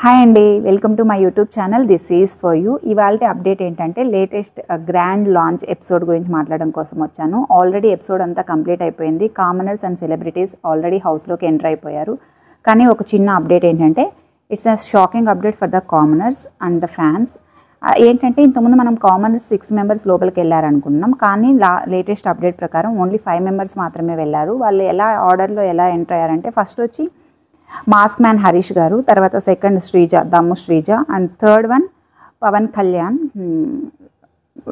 Hi అండి, welcome to my YouTube channel. This is for you. ఇవాళ update ఏంటంటే latest grand launch episode గురించి మాట్లాడడం కోసం వచ్చాను. ఆల్రెడీ ఎపిసోడ్ అంతా కంప్లీట్ అయిపోయింది. కామనర్స్ అండ్ సెలబ్రిటీస్ ఆల్రెడీ హౌస్లోకి ఎంటర్ అయిపోయారు. కానీ ఒక చిన్న అప్డేట్ ఏంటంటే it's a shocking update for the commoners and the fans. ఏంటంటే ఇంతకుముందు మనం కామనర్స్ 6 మెంబర్స్ లోపలికి వెళ్ళారనుకున్నాం. కానీ లేటెస్ట్ అప్డేట్ ప్రకారం ఓన్లీ 5 మెంబర్స్ మాత్రమే వెళ్ళారు. వాళ్ళు ఎలా ఆర్డర్లో ఎలా ఎంటర్ అయ్యారంటే ఫస్ట్ వచ్చి మాస్క్ మ్యాన్ హరీష్ గారు, తర్వాత second Sreeja, Dammu Sreeja, and third one Pawan Kalyan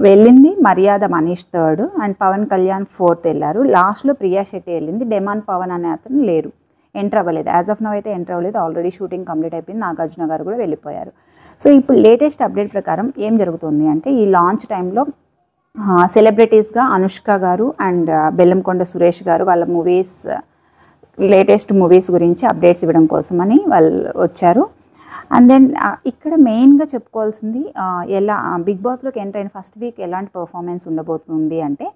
వెళ్ళింది. Maryada Manish third, and Pawan Kalyan fourth వెళ్ళారు. లాస్ట్లో ప్రియా శెట్టి వెళ్ళింది. డెమాన్ పవన్ అనే అతను లేరు, ఎంటర్ అవ్వలేదు. యాజ్ ఆఫ్ నౌ అయితే ఎంటర్ అవ్వలేదు. ఆల్రెడీ షూటింగ్ కంప్లీట్ అయిపోయింది. నాగార్జున గారు కూడా వెళ్ళిపోయారు. సో ఇప్పుడు లేటెస్ట్ అప్డేట్ ప్రకారం ఏం జరుగుతుంది అంటే ఈ లాంచ్ టైంలో సెలబ్రిటీస్గా అనుష్క గారు అండ్ బెల్లంకొండ సురేష్ గారు వాళ్ళ మూవీస్ లేటెస్ట్ మూవీస్ గురించి అప్డేట్స్ ఇవ్వడం కోసమని వాళ్ళు వచ్చారు. అండ్ దెన్ ఇక్కడ మెయిన్గా చెప్పుకోవాల్సింది ఎలా బిగ్ బాస్లోకి ఎంటర్ అయిన ఫస్ట్ వీక్ ఎలాంటి పర్ఫార్మెన్స్ ఉండబోతుంది అంటే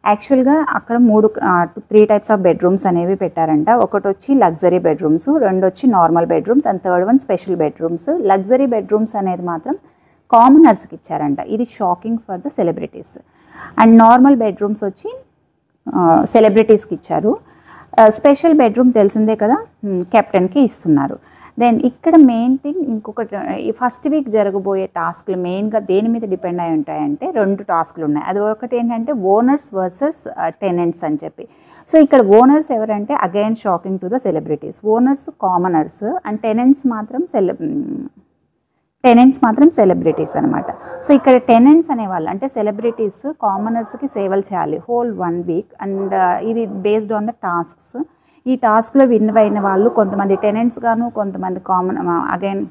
యాక్చువల్గా అక్కడ 3 టైప్స్ ఆఫ్ బెడ్రూమ్స్ అనేవి పెట్టారంట. ఒకటి వచ్చి లగ్జరీ బెడ్రూమ్స్, రెండు వచ్చి normal bedrooms, and third one special bedrooms. Luxury bedrooms అనేది మాత్రం కామనర్స్కి ఇచ్చారంట. ఇది shocking for the celebrities. And normal bedrooms వచ్చి సెలబ్రిటీస్కి ఇచ్చారు. స్పెషల్ బెడ్రూమ్ తెలిసిందే కదా, కెప్టెన్కి ఇస్తున్నారు. దెన్ ఇక్కడ మెయిన్ థింగ్ ఇంకొకటి, ఈ ఫస్ట్ వీక్ జరగబోయే టాస్క్లు మెయిన్గా దేని మీద డిపెండ్ అయి ఉంటాయంటే 2 టాస్క్లు ఉన్నాయి. అది ఒకటి ఏంటంటే ఓనర్స్ వర్సెస్ టెనెంట్స్ అని చెప్పి. సో ఇక్కడ ఓనర్స్ ఎవరంటే again shocking to the celebrities. Owners commoners and tenants మాత్రం సెలబ్రిటీస్ అనమాట. సో ఇక్కడ టెనెంట్స్ అనేవాళ్ళు అంటే సెలబ్రిటీస్ కామనర్స్కి సేవలు చేయాలి హోల్ 1 వీక్. అండ్ ఇది బేస్డ్ ఆన్ ద టాస్క్స్. ఈ టాస్క్లో విన్ అయిన వాళ్ళు కొంతమంది టెనెంట్స్ గాను, కొంతమంది అగైన్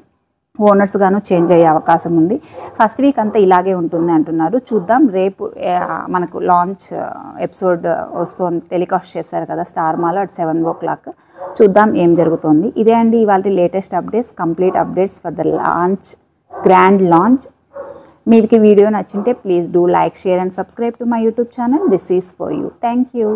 ఓనర్స్ గాను చేంజ్ అయ్యే అవకాశం ఉంది. ఫస్ట్ వీక్ అంతా ఇలాగే ఉంటుంది అంటున్నారు. చూద్దాం. రేపు మనకు లాంచ్ ఎపిసోడ్ వస్తుంది, టెలికాస్ట్ చేశారు కదా స్టార్ మాలో అట్ 7 o'clock. చూద్దాం ఏం జరుగుతుంది. ఇదే అండి ఇవాళ latest updates, complete updates for the launch, grand launch. మీకు వీడియో నచ్చింటే please do like, share and subscribe to my YouTube channel. This is for you. Thank you.